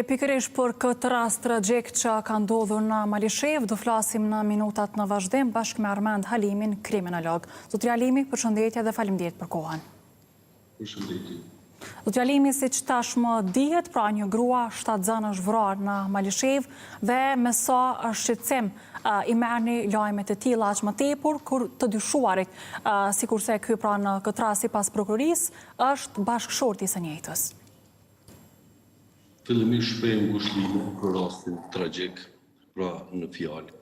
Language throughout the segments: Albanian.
Pikërisht për këtë rast tragjik që ka ndodhur në Malishev, do flasim në minutat në vazhdim bashkë me Armand Halimin, kriminolog. Zotri Halimi, përshëndetje dhe faleminderit për kohën. Përshëndetje. Zotri Halimi, siç tashmë dihet, pra një grua 7 zënë është vrarë në Malishev dhe me sa shqetësim i merrni lajmet e tilla aq më tepër kur të dyshuarit, sikurse ky pra në këtë rast sipas prokurorisë është bashkëshorti i së njëjtës. Fillimisht shpreh ngushëllime për rastin tragjik, pra në fjalë.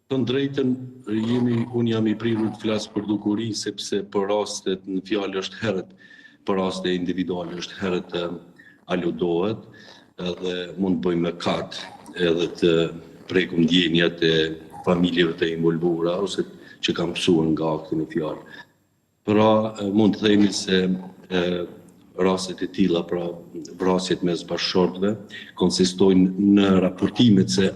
Të drejtën, unë jam i prirur të flas për dukuri, sepse për rastet në fjalë është herët, për raste individuale është herët aludohet, edhe mund të bëjmë mëkat edhe të prekum ndjenjat e familjeve të involvuara ose që kanë mësuar nga akti në fjalë. Pra mund të themi se rastet e tilla, pra vrasjet mes bashkëshortëve, konsistojnë në raportimet se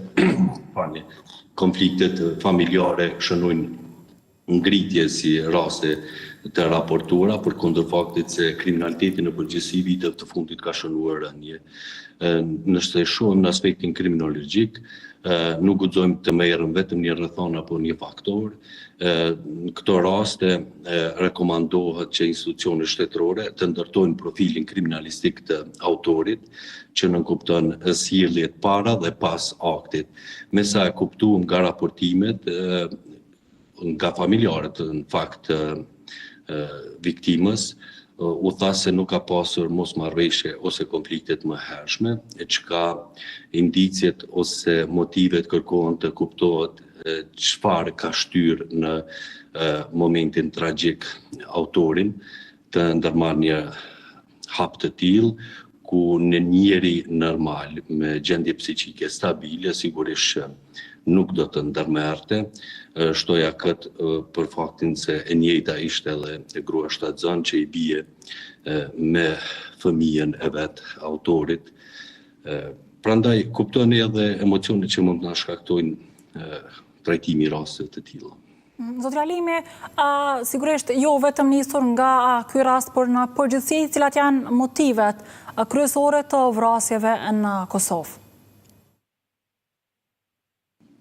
konfliktet familjare shënojnë ngritje si raste të raportuara, për kundër faktit se kriminaliteti në përgjithësi vitet të fundit ka shënuar rënje. Nëse shohim në aspektin kriminologjik, nuk guxojmë të merrem vetëm një rrethon apo një faktor. Në këto raste rekomandohet që institucionet shtetërore të ndërtojnë profilin kriminalistik të autorit, që nënkupton sjelljet para dhe pas aktit. Me sa e kuptuam nga raportimet, nga familjarët në fakt viktimës, u tha se nuk ka pasur mosmarrveshje ose konfliktet më hershme, e çka indicjet ose motivet kërkohen të kuptohet çfarë ka shtyr në momentin tragjik autorin të ndërmarrë një hap të tillë, ku në njeri normal me gjendje psiqike stabile sigurisht nuk do të ndërmerte. Shtoja këtë për faktin se e njëjta ishte edhe grua shtatzan që i bie me fëmijën e vet autorit. Prandaj kuptoni edhe emocionet që mund të na shkaktojnë trajtimi i rasteve të tilla. Zotri Halimi, sigurisht jo vetëm nisur nga ky rast, por në përgjithësi cilat janë motivet kryesore të vrasjeve në Kosovë?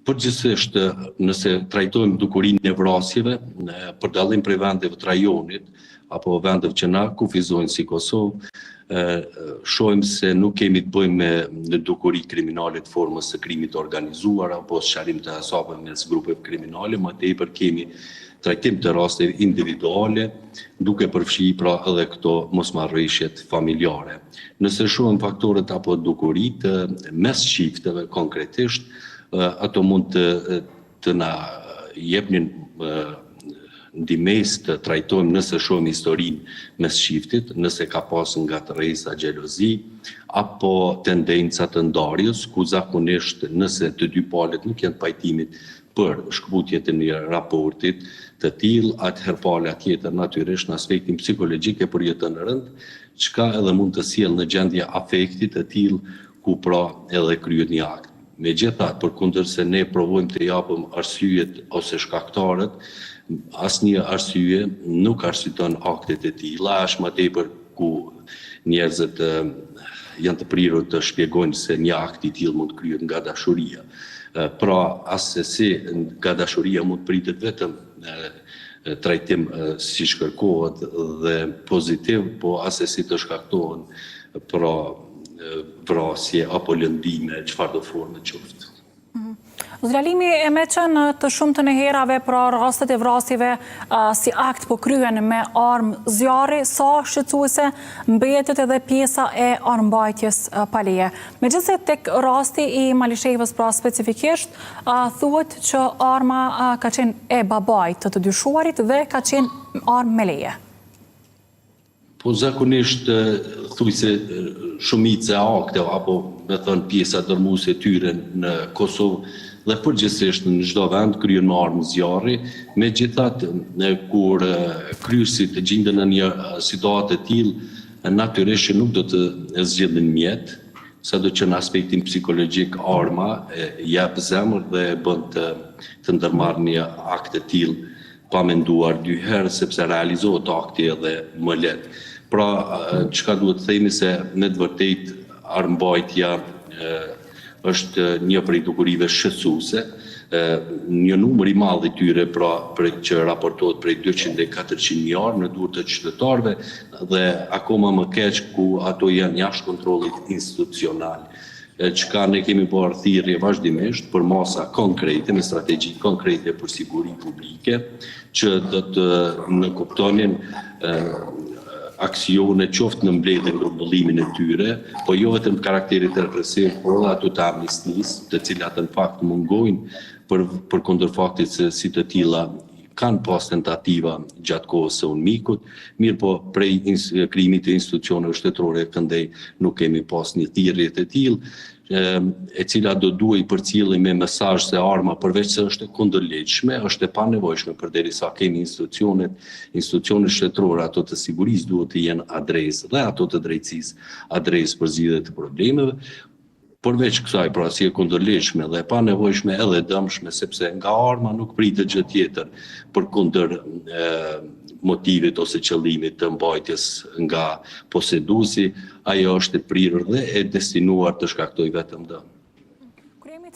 Përgjithsisht, nëse trajtojmë dukurinë e vrasjeve, për dallim prej vendeve të rajonit, apo vendeve që na kufizojnë si Kosovë, shohim se nuk kemi të bëjmë me dukuri kriminale të formës së krimit organizuar, apo sqarim të hesapeve mes grupeve kriminale, më tepër kemi trajtim të raste individuale, duke përfshi pra edhe këto mosmarrveshjet familjare. Nëse shohim faktorët apo dukuritë mes çifteve konkretisht, ato mund të na jepnin ndihmës të trajtojmë nëse shohim historinë mes çiftit, nëse ka pasur ngatërresa, xhelozi apo tendenca të ndarjes, ku zakonisht nëse të dy palët nuk janë pajtimit për shkputjet e një raportit të tillë, atëherë pala tjetër natyrisht në aspektin psikologjik e përjeton rënd, çka edhe mund të sjellë në gjendje afekti të tillë ku pra edhe kryhet një akt. Megjithatë, përkundër se ne provojmë të japim arsyet ose shkaktarët, asnjë arsye nuk arsyeton aktet e tilla, as më tepër ku njerëzit janë të prirur të shpjegojnë se një akt i tillë mund të kryhet nga dashuria. Pra, asesi nga dashuria mund të pritet vetëm trajtim si shkërkohet dhe pozitiv, po asesi të shkaktohen pra vrasje apo lëndime, çfarë do forme qoftë. Zotri Halimi, e me qenë të shumtën e herave pra rastet e vrasjeve si akt po kryen me armë zjarri, sa shqetësuese mbetet edhe pjesa e armbajtjes pa leje. Megjithëse tek rasti i Malishevës pra specifikisht, thuhet që arma ka qenë e babait të dyshuarit dhe ka qenë armë me leje. Po zakonisht thujse shumica e akteve apo me thënë pjesa dërmuese e tyre në Kosovë dhe përgjithsisht në çdo vend kryen me armë zjarri, megjithatë kur kryesit gjenden në një situatë të tillë, natyrisht që nuk do të zgjidhin mjet, sado që në aspektin psikologjik arma jep zemër dhe bën të ndërmarrë një akt të tillë pa menduar dy herë, sepse realizohet akti edhe më lehtë. Pra, çka duhet të themi se me të vërtetë armbajtja është një prej dukurive shqetësuese. Një numër i madh i tyre për që raportohet prej 200-400 mijë në duart të qytetarëve dhe akoma më keq ku ato janë jashtë kontrollit institucional. Çka ne kemi bërë thirrje vazhdimisht për masa konkrete, me strategji konkrete për siguri publike, që do të në kuptonin aksione qoftë në mbledhjen grumbullimin e tyre, po jo vetëm të karakterit represiv, por ato të amnistisë, të cilat në fakt mungojnë për kundër faktit se si të tilla kanë pas tentativa gjatë kohës së UNMIK-ut, mirë po prej krijimit të institucioneve shtetërore këndej nuk kemi pas një thirrje të tillë, e cila do duhej përcjellë me mesazh se arma përveç se është e kundërligjshme, është e panevojshme përderisa kemi institucionet shtetërore, ato të sigurisë duhet të jenë adresë dhe ato të drejtësisë adresë për zgjidhje të problemeve. Përveç kësaj, pra si e kundërligjshme dhe e panevojshme edhe dëmshme, sepse nga arma nuk pritet gjë tjetër përkundër motivit ose qëllimit të mbajtjes nga poseduesi, ajo është e prirur dhe e destinuar të shkaktojë vetëm dëm.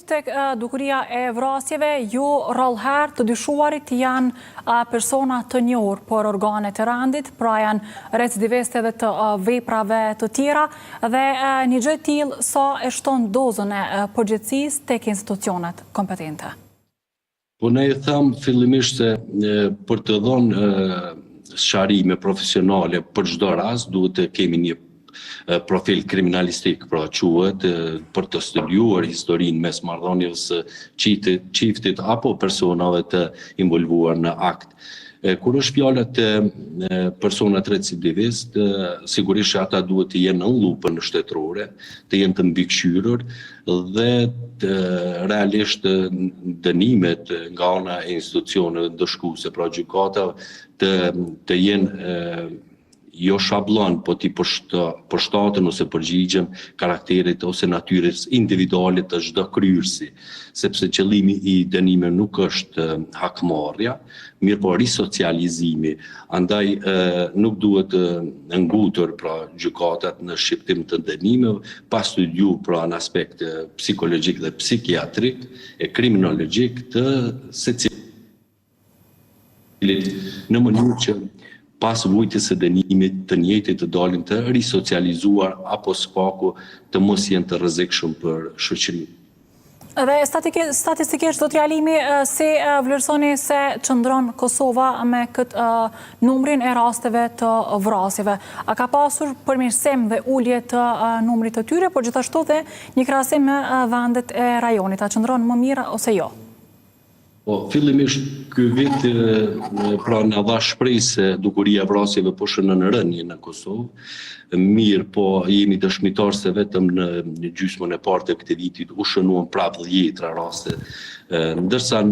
Tek dukuria e vrasjeve, jo rrallëherë të dyshuarit janë persona të njohur por organet e rendit, pra janë recidiviste dhe të veprave të tjera dhe një gjë e tillë sa e shton dozën e përgjegjësisë tek institucionet kompetente. Po ne e tham fillimisht se për të dhënë sqarime profesionale për çdo rast duhet të kemi një profil kriminalistik, pra quhet për të studiuar historinë mes marrëdhënies së çiftit apo personave të involvuar në akt. Kur është fjala të personat recidivist, sigurisht ata duhet të jenë në lupën shtetërore, të jenë të mbikëqyrur dhe realisht dënimet nga ana e institucioneve ndëshkuese, pra gjykata të jenë jo shablon, po ti përshtatën ose përgjigjen karakterit ose natyrës individuale të çdo kryerësi, sepse qëllimi i dënimeve nuk është hakmarrja, mirë po risocializimi, andaj nuk duhet ngutur pra gjykatat në shqiptim të dënimeve pa studiu pra në aspekt psikologjik dhe psikiatrik e kriminologjik të secilit në mënyrë që pas vujtjes së dënimit të njëjtit të dalin të risocializuar apo spaku të mos jenë të rrezikshëm për shoqërinë. Dhe statistikisht do t'jalimi si vlerësoni se qëndron Kosova me këtë numrin e rasteve të vrasjeve. A ka pasur përmirësim dhe ulje të numrit të tyre, por gjithashtu dhe një krahasim me vendet e rajonit. A qëndron më mirë ose jo? Po, fillimisht ky vit pra na dha shpresë se dukuria e vrasjeve po shënon rënje në Kosovë. Mirë, po jemi dëshmitar se vetëm në gjysmën e parë të këtij viti u shënuan prapë 10 raste, ndërsa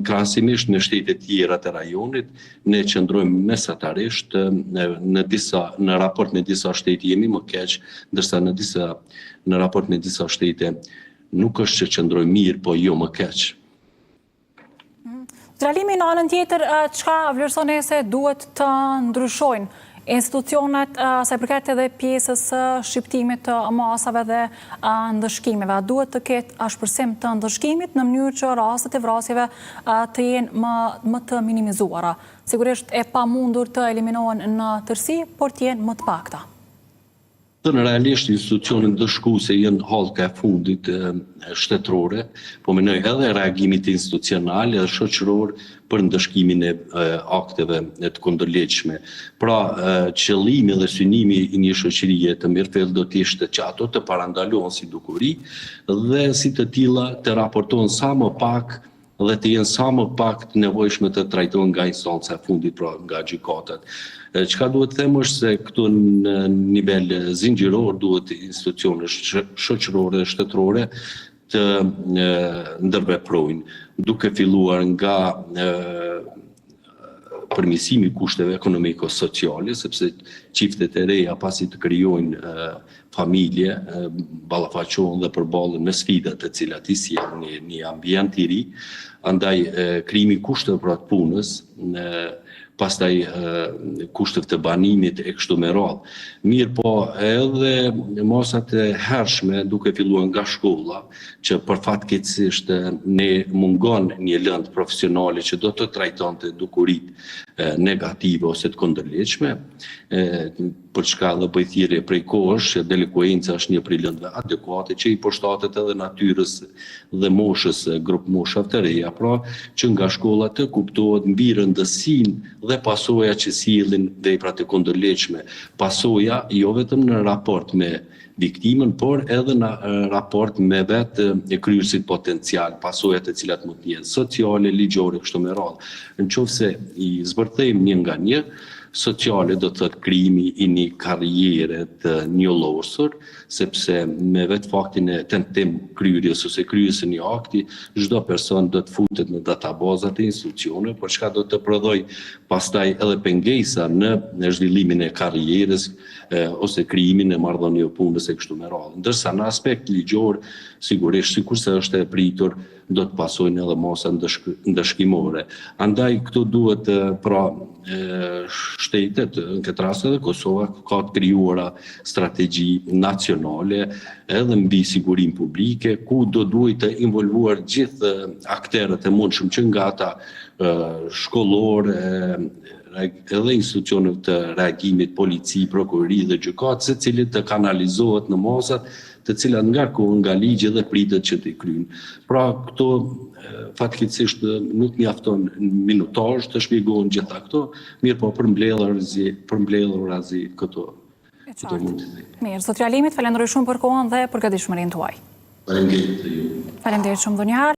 krahasimisht me shtetet tjera të rajonit ne qëndrojmë mesatarisht në raport me disa shtete jemi më keq, ndërsa në raport me disa shtete nuk është që qëndrojmë mirë, po jo më keq. Zralimi në anën tjetër, çka vlerësoni se duhet të ndryshojnë institucionet sa i përket edhe pjesës së shqiptimit të masave dhe ndëshkimeve? Duhet të ketë ashpërsim të ndëshkimit në mënyrë që rastet e vrasjeve të jenë më të minimizuara. Sigurisht e pamundur të eliminohen në tërësi, por të jenë më të pakta. Në realisht institucionet ndëshkuese janë hallka e fundit shtetërore, po mendoj edhe reagimit institucional dhe shoqëror për ndëshkimin e akteve të kundërligjshme. Pra, qëllimi dhe synimi i një shoqërie të mirëfillt do të ishte që ato të parandalohen si dukuri dhe si të tilla të raportohen sa më pak dhe të jenë sa më pak të nevojshme të trajtohen nga instanca e fundit, pra nga gjykatat. Çka duhet të them është se këtu në nivel zinxhiror duhet institucionet shoqërore dhe shtetërore të ndërveprojnë, duke filluar nga përmirësimi i kushteve ekonomiko-sociale, sepse çiftet e reja pasi të krijojnë familje, ballafaqohen dhe përballen me sfidat të cilat i sjellin një ambient i ri, andaj krijimi i kushteve për atë punës pastaj kushtet të banimit e kështu me radhë. Mirë po edhe mosat e hershme duke filluar nga shkolla, që për fatkeqësisht ne mungon një lëndë profesionale që do të trajtonte dukuritë negative ose të kundërligjshme, për çka dhe bëjthirje prej kohësh, delikuenca është një prej lëndëve adekuate që i përshtatet edhe natyrës dhe moshës, grup moshave të reja, pra që nga shkolla të kuptohet mbi rëndësinë dhe pasoja që sjellin veprat e kundërligjshme. Pasoja jo vetëm në raport me viktimën, por edhe në raport me vetë e kryesit potencial, pasojat e cilat mund të jenë sociale, ligjore, kështu me radhë. Nëse i zbërthejmë një nga një, sociale do të thotë krijimi i një karriere të njollosur, sepse me vetë faktin e tentim kryerjes ose kryesë një akti, çdo person do të futet në databazat e institucioneve, por çka do të prodhoj pastaj edhe pengesa në zhvillimin e karrierës ose krijimin e marrëdhënieve punës e kështu me radhë. Ndërsa në aspekt ligjor, sigurisht sikurse është e pritur, do të pasojnë edhe masa ndëshkimore. Andaj këtu duhet pra shtetet, në këtë rast edhe Kosova, ka të krijuara strategji nacionale edhe mbi sigurinë publike, ku do duhet të involvuar gjithë akterët e mundshëm që nga ata shkollor, edhe institucionet të reagimit, polici, prokurori dhe gjykatë, secili të kanalizohet në masat të cilat ngarkohen nga ligji dhe pritet që të kryejnë. Pra këto fatkeqësisht nuk mjafton minutazh të shpjegohen gjitha këto, mirë po përmbledhur razi këto mund të thënë. Mirë, zotëri Alimit, falenderoj shumë për kohën dhe përgatitshmërinë tuaj. Faleminderit ju. Faleminderit shumë ndonjëherë.